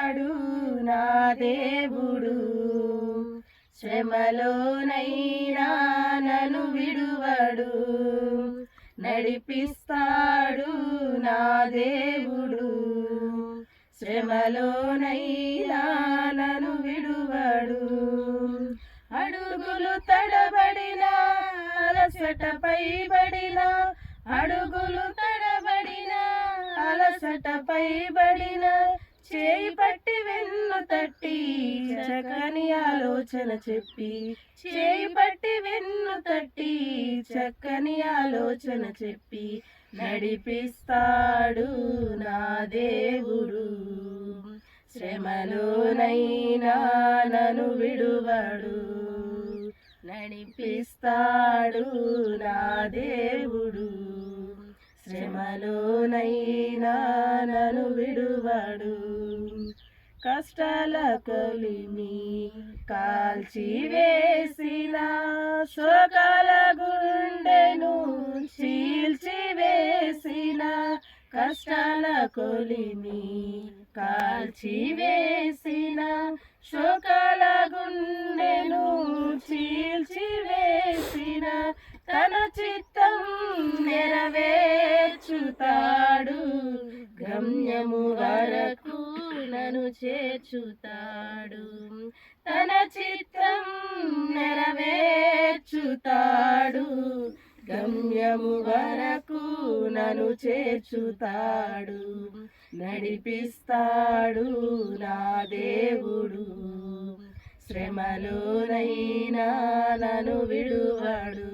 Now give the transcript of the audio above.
నడిపిస్తాడు నా దేవుడు. శ్రమలోనైనా నన్ను విడువడు, నడిపిస్తాడు నా దేవుడు. శ్రమలోనైనా నన్ను విడువడు. అడుగులు తడబడిన అలసటపై పడిన, అడుగులు తడబడిన అలసటపై పడిన, చేయి పట్టి వెన్ను తట్టి చక్కని ఆలోచన చెప్పి, చేయి పట్టి వెన్ను తట్టి చక్కని ఆలోచన చెప్పి, నడిపిస్తాడు నా దేవుడు. శ్రమలోనైనా నన్ను విడువడు, నడిపిస్తాడు నా దేవుడు. శ్రమలోనైనా నన్ను విడువడు. కష్టాల కొలిమి కాల్చివేసిన, శోకాల గుండెను చీల్చివేసిన, కష్టాల కొలిమి కాల్చివేసిన, శోకాల గుండెను చీల్చివేసిన, తన చిత్తం నెరవేర్చుతాడు, గమ్యము వరకు నన్ను చేర్చుతాడు. తన చిత్తం నెరవేర్చుతాడు, గమ్యము వరకు నన్ను చేర్చుతాడు, నడిపిస్తాడు నా దేవుడు. శ్రమలోనైనా నన్ను విడువడు.